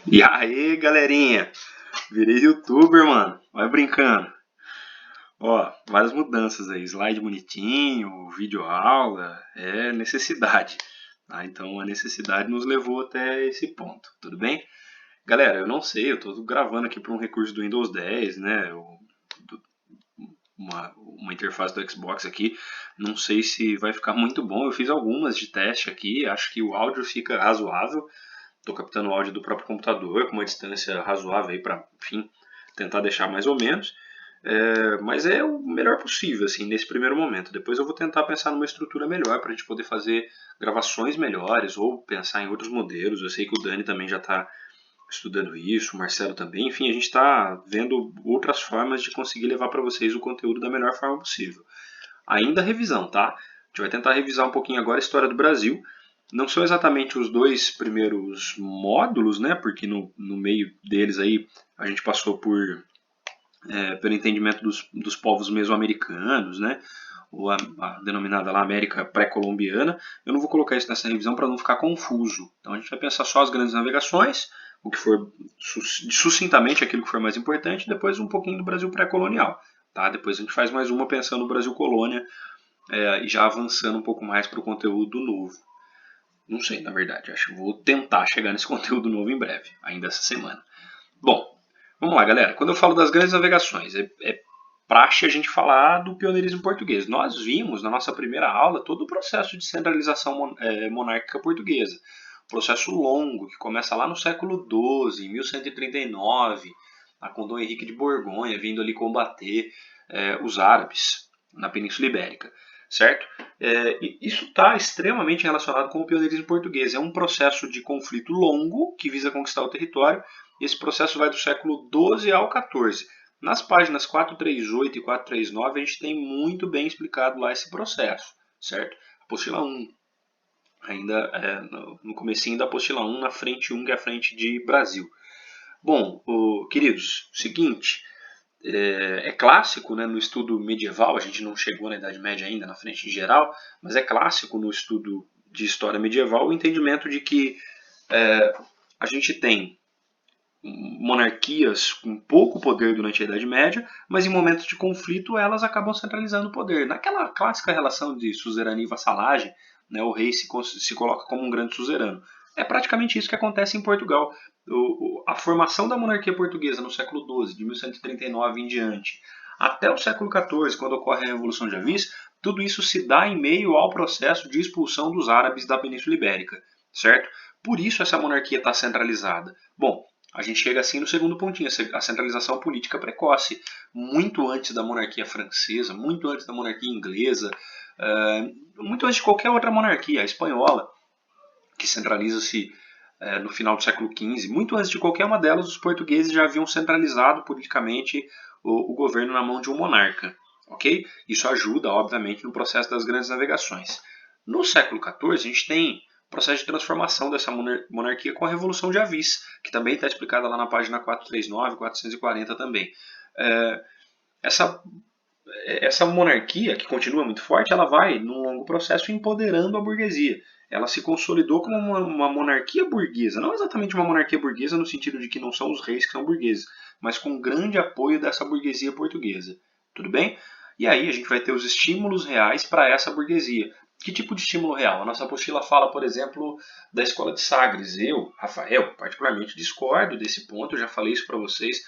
E aí, galerinha? Virei youtuber, mano. Vai brincando. Ó, várias mudanças aí. Slide bonitinho, vídeo aula. É necessidade. Tá? Então a necessidade nos levou até esse ponto. Tudo bem? Galera, eu não sei. Eu tô gravando aqui por um recurso do Windows 10, né? Uma interface do Xbox aqui. Não sei se vai ficar muito bom. Eu fiz algumas de teste aqui. Acho que o áudio fica razoável. Estou captando o áudio do próprio computador com uma distância razoável aí para, enfim, tentar deixar mais ou menos. Mas é o melhor possível, assim, nesse primeiro momento. Depois eu vou tentar pensar numa estrutura melhor para a gente poder fazer gravações melhores ou pensar em outros modelos. Eu sei que o Dani também já está estudando isso, o Marcelo também. Enfim, a gente está vendo outras formas de conseguir levar para vocês o conteúdo da melhor forma possível. Ainda revisão, tá? A gente vai tentar revisar um pouquinho agora a história do Brasil. Não são exatamente os dois primeiros módulos, né? Porque no meio deles aí a gente passou pelo entendimento dos povos mesoamericanos, né? Ou a denominada lá América pré-colombiana. Eu não vou colocar isso nessa revisão para não ficar confuso. Então a gente vai pensar só as grandes navegações, o que for sucintamente aquilo que for mais importante, e depois um pouquinho do Brasil pré-colonial. Tá? Depois a gente faz mais uma pensando no Brasil colônia e já avançando um pouco mais para o conteúdo novo. Não sei, na verdade. Acho que vou tentar chegar nesse conteúdo novo em breve, ainda essa semana. Bom, vamos lá, galera. Quando eu falo das grandes navegações, é praxe a gente falar do pioneirismo português. Nós vimos na nossa primeira aula todo o processo de centralização monárquica portuguesa. Processo longo que começa lá no século XII, em 1139, com Dom Henrique de Borgonha vindo ali combater os árabes na Península Ibérica, certo? Isso está extremamente relacionado com o pioneirismo português. É um processo de conflito longo que visa conquistar o território. E esse processo vai do século XII ao XIV. Nas páginas 438 e 439 a gente tem muito bem explicado lá esse processo, certo? Apostila 1, ainda no comecinho da apostila 1, na frente 1, que é a frente de Brasil. Bom, queridos, seguinte, é clássico, né, no estudo medieval, a gente não chegou na Idade Média ainda, na frente em geral, mas é clássico no estudo de história medieval o entendimento de que a gente tem monarquias com pouco poder durante a Idade Média, mas em momentos de conflito elas acabam centralizando o poder. Naquela clássica relação de suzerania e vassalagem, né, o rei se coloca como um grande suzerano. É praticamente isso que acontece em Portugal. A formação da monarquia portuguesa no século XII, de 1139 em diante, até o século XIV, quando ocorre a Revolução de Avis, tudo isso se dá em meio ao processo de expulsão dos árabes da Península Ibérica, certo? Por isso essa monarquia está centralizada. Bom, a gente chega assim no segundo pontinho, a centralização política precoce, muito antes da monarquia francesa, muito antes da monarquia inglesa, muito antes de qualquer outra monarquia, a espanhola, que centraliza-se no final do século XV, muito antes de qualquer uma delas, os portugueses já haviam centralizado politicamente o governo na mão de um monarca, ok? Isso ajuda, obviamente, no processo das grandes navegações. No século XIV, a gente tem processo de transformação dessa monarquia com a Revolução de Avis, que também está explicada lá na página 439, 440 também. Essa, essa monarquia, que continua muito forte, ela vai, num longo processo, empoderando a burguesia. Ela se consolidou como uma monarquia burguesa, não exatamente uma monarquia burguesa no sentido de que não são os reis que são burgueses, mas com grande apoio dessa burguesia portuguesa. Tudo bem? E aí a gente vai ter os estímulos reais para essa burguesia. Que tipo de estímulo real? A nossa apostila fala, por exemplo, da escola de Sagres. Eu, Rafael, particularmente discordo desse ponto, eu já falei isso para vocês.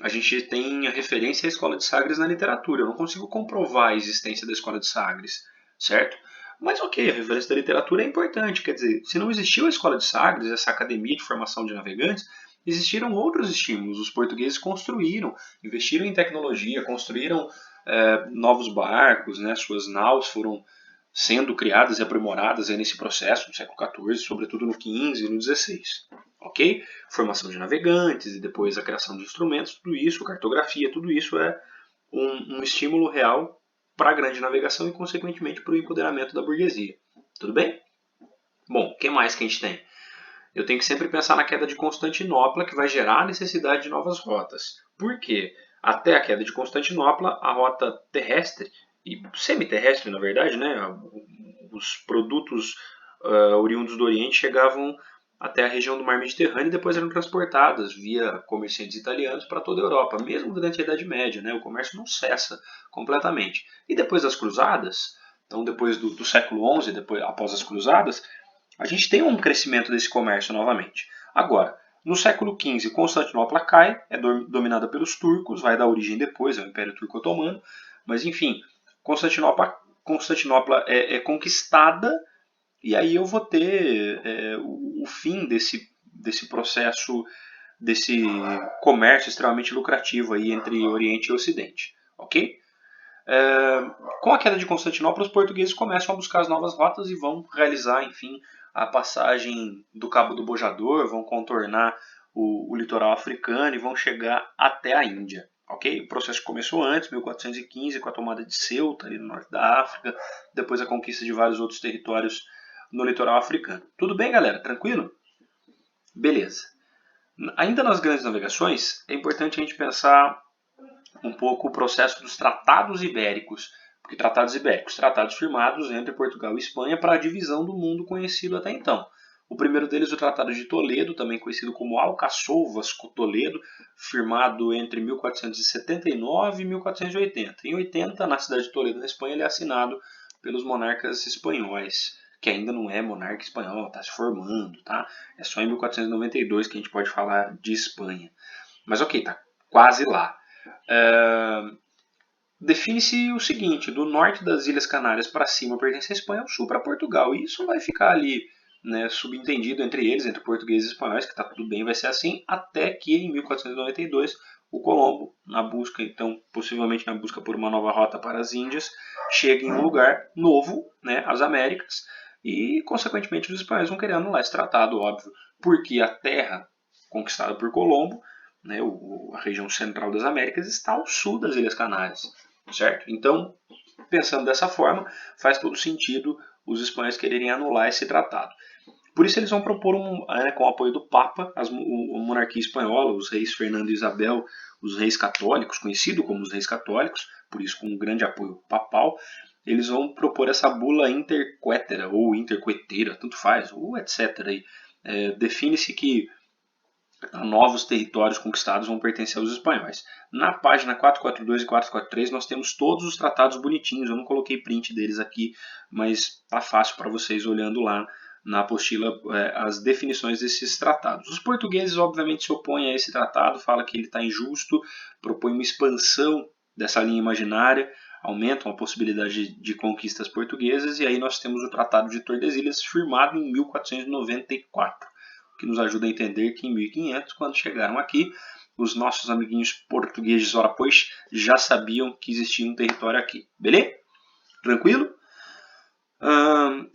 A gente tem a referência à escola de Sagres na literatura. Eu não consigo comprovar a existência da escola de Sagres, certo? Mas ok, a referência da literatura é importante. Quer dizer, se não existiu a escola de Sagres, essa academia de formação de navegantes, existiram outros estímulos. Os portugueses construíram, investiram em tecnologia, construíram novos barcos, né? Suas naus foram sendo criadas e aprimoradas nesse processo no século XIV, sobretudo no XV e no XVI. Ok? Formação de navegantes e depois a criação de instrumentos, tudo isso, cartografia, tudo isso é um estímulo real para a grande navegação e, consequentemente, para o empoderamento da burguesia. Tudo bem? Bom, o que mais que a gente tem? Eu tenho que sempre pensar na queda de Constantinopla, que vai gerar a necessidade de novas rotas. Por quê? Até a queda de Constantinopla, a rota terrestre e semi-terrestre, na verdade, né? Os produtos oriundos do Oriente chegavam até a região do Mar Mediterrâneo e depois eram transportadas via comerciantes italianos para toda a Europa, mesmo durante a Idade Média, né? O comércio não cessa completamente. E depois das Cruzadas, então depois do século XI, depois, após as Cruzadas, a gente tem um crescimento desse comércio novamente. Agora, no século XV, Constantinopla cai, é dominada pelos turcos, vai dar origem depois ao Império Turco Otomano, mas enfim, Constantinopla é conquistada e aí eu vou ter o fim desse processo, desse comércio extremamente lucrativo aí entre Oriente e Ocidente, ok? Com a queda de Constantinopla, os portugueses começam a buscar as novas rotas e vão realizar, enfim, a passagem do Cabo do Bojador, vão contornar o litoral africano e vão chegar até a Índia. Okay? O processo começou antes, 1415, com a tomada de Ceuta, ali no norte da África, depois a conquista de vários outros territórios no litoral africano. Tudo bem, galera? Tranquilo? Beleza. Ainda nas grandes navegações, é importante a gente pensar um pouco o processo dos tratados ibéricos. Porque tratados firmados entre Portugal e Espanha para a divisão do mundo conhecido até então. O primeiro deles, o Tratado de Toledo, também conhecido como Alcaçovas-Toledo, firmado entre 1479 e 1480. Em 80, na cidade de Toledo, na Espanha, ele é assinado pelos monarcas espanhóis, que ainda não é monarca espanhol, está se formando, tá? É só em 1492 que a gente pode falar de Espanha. Mas ok, tá quase lá. Define-se o seguinte: do norte das Ilhas Canárias para cima pertence à Espanha, ao sul para Portugal. E isso vai ficar ali, né, subentendido entre eles, entre portugueses e espanhóis, que está tudo bem, vai ser assim, até que em 1492 o Colombo, na busca, então, possivelmente na busca por uma nova rota para as Índias, chega em um lugar novo, né, as Américas, e consequentemente os espanhóis vão querer anular esse tratado, óbvio, porque a terra conquistada por Colombo, né, a região central das Américas, está ao sul das Ilhas Canárias. Certo? Então, pensando dessa forma, faz todo sentido os espanhóis quererem anular esse tratado. Por isso eles vão propor, com o apoio do Papa, a monarquia espanhola, os reis Fernando e Isabel, os reis católicos, conhecidos como os reis católicos, por isso com um grande apoio papal, eles vão propor essa bula interquetera, ou interqueteira, tanto faz, ou etc. Define-se que novos territórios conquistados vão pertencer aos espanhóis. Na página 442 e 443 nós temos todos os tratados bonitinhos, eu não coloquei print deles aqui, mas tá fácil para vocês olhando lá na apostila as definições desses tratados. Os portugueses obviamente se opõem a esse tratado, falam que ele está injusto, propõem uma expansão dessa linha imaginária, aumentam a possibilidade de conquistas portuguesas, e aí nós temos o Tratado de Tordesilhas, firmado em 1494. Que nos ajuda a entender que em 1500, quando chegaram aqui, os nossos amiguinhos portugueses, ora pois, já sabiam que existia um território aqui. Beleza? Tranquilo?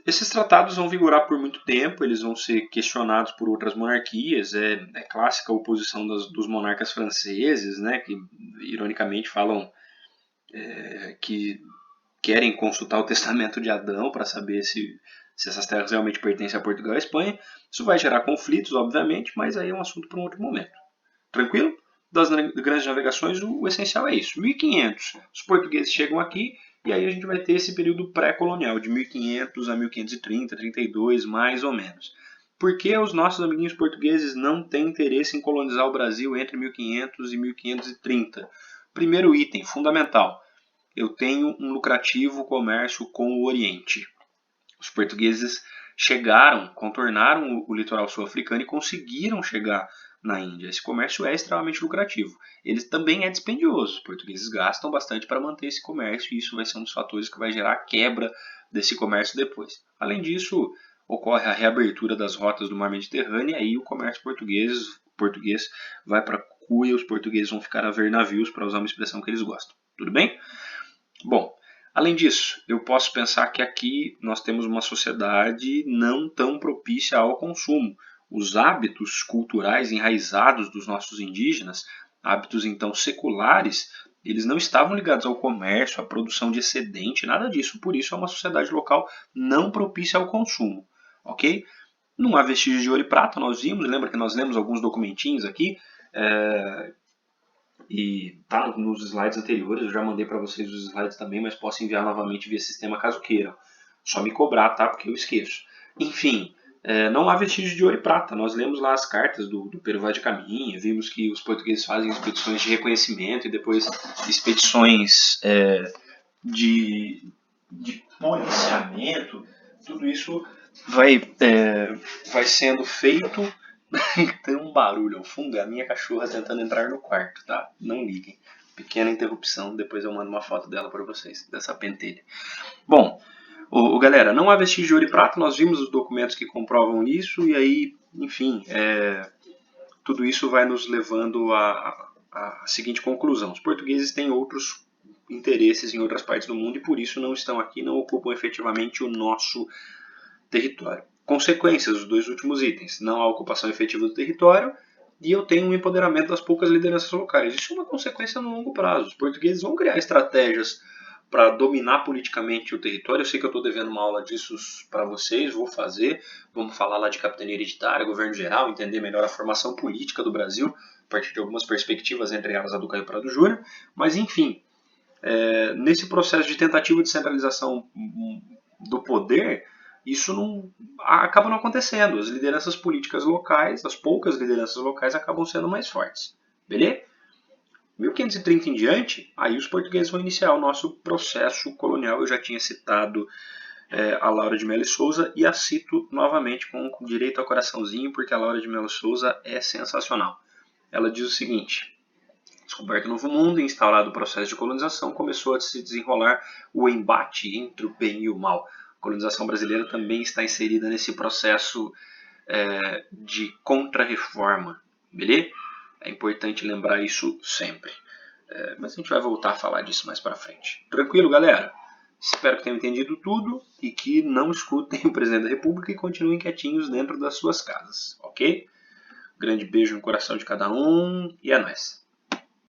Esses tratados vão vigorar por muito tempo, eles vão ser questionados por outras monarquias, é clássica a oposição dos monarcas franceses, né, que ironicamente falam que querem consultar o testamento de Adão para saber se essas terras realmente pertencem a Portugal e a Espanha. Isso vai gerar conflitos, obviamente, mas aí é um assunto para um outro momento. Tranquilo? Das grandes navegações, o essencial é isso. 1500, os portugueses chegam aqui e aí a gente vai ter esse período pré-colonial, de 1500 a 1530, 32, mais ou menos. Por que os nossos amiguinhos portugueses não têm interesse em colonizar o Brasil entre 1500 e 1530? Primeiro item, fundamental. Eu tenho um lucrativo comércio com o Oriente. Os portugueses chegaram, contornaram o litoral sul-africano e conseguiram chegar na Índia. Esse comércio é extremamente lucrativo. Ele também é dispendioso. Os portugueses gastam bastante para manter esse comércio e isso vai ser um dos fatores que vai gerar a quebra desse comércio depois. Além disso, ocorre a reabertura das rotas do Mar Mediterrâneo e aí o comércio português vai para Cuba e os portugueses vão ficar a ver navios, para usar uma expressão que eles gostam. Tudo bem? Bom, além disso, eu posso pensar que aqui nós temos uma sociedade não tão propícia ao consumo. Os hábitos culturais enraizados dos nossos indígenas, hábitos então seculares, eles não estavam ligados ao comércio, à produção de excedente, nada disso. Por isso é uma sociedade local não propícia ao consumo, ok? Não há vestígios de ouro e prata, nós vimos, lembra que nós lemos alguns documentinhos aqui, e tá nos slides anteriores, eu já mandei para vocês os slides também, mas posso enviar novamente via sistema caso queiram. Só me cobrar, tá? Porque eu esqueço. Enfim, não há vestígios de ouro e prata. Nós lemos lá as cartas do Pero Vaz de Caminha, vimos que os portugueses fazem expedições de reconhecimento e depois expedições de policiamento. Tudo isso vai sendo feito. Tem um barulho ao fundo, é a minha cachorra tentando entrar no quarto, tá? Não liguem. Pequena interrupção, depois eu mando uma foto dela para vocês, dessa pentelha. Bom, galera, não há vestígio de ouro e prata, nós vimos os documentos que comprovam isso, e aí, enfim, tudo isso vai nos levando à seguinte conclusão. Os portugueses têm outros interesses em outras partes do mundo e por isso não estão aqui, não ocupam efetivamente o nosso território. Consequências dos dois últimos itens: não há ocupação efetiva do território e eu tenho um empoderamento das poucas lideranças locais. Isso é uma consequência no longo prazo. Os portugueses vão criar estratégias para dominar politicamente o território. Eu sei que eu estou devendo uma aula disso para vocês, vou fazer. Vamos falar lá de capitania hereditária, governo geral, entender melhor a formação política do Brasil, a partir de algumas perspectivas, entre elas a do Caio Prado Júnior. Mas, enfim, nesse processo de tentativa de centralização do poder, isso acaba não acontecendo. As lideranças políticas locais, as poucas lideranças locais, acabam sendo mais fortes. Beleza? 1530 em diante, aí os portugueses vão iniciar o nosso processo colonial. Eu já tinha citado a Laura de Melo e Souza e a cito novamente com direito ao coraçãozinho, porque a Laura de Melo e Souza é sensacional. Ela diz o seguinte: descoberto o Novo Mundo e instaurado o processo de colonização, começou a se desenrolar o embate entre o bem e o mal. A colonização brasileira também está inserida nesse processo de contra-reforma, beleza? É importante lembrar isso sempre. Mas a gente vai voltar a falar disso mais pra frente. Tranquilo, galera? Espero que tenham entendido tudo e que não escutem o presidente da República e continuem quietinhos dentro das suas casas, ok? Grande beijo no coração de cada um e é nóis.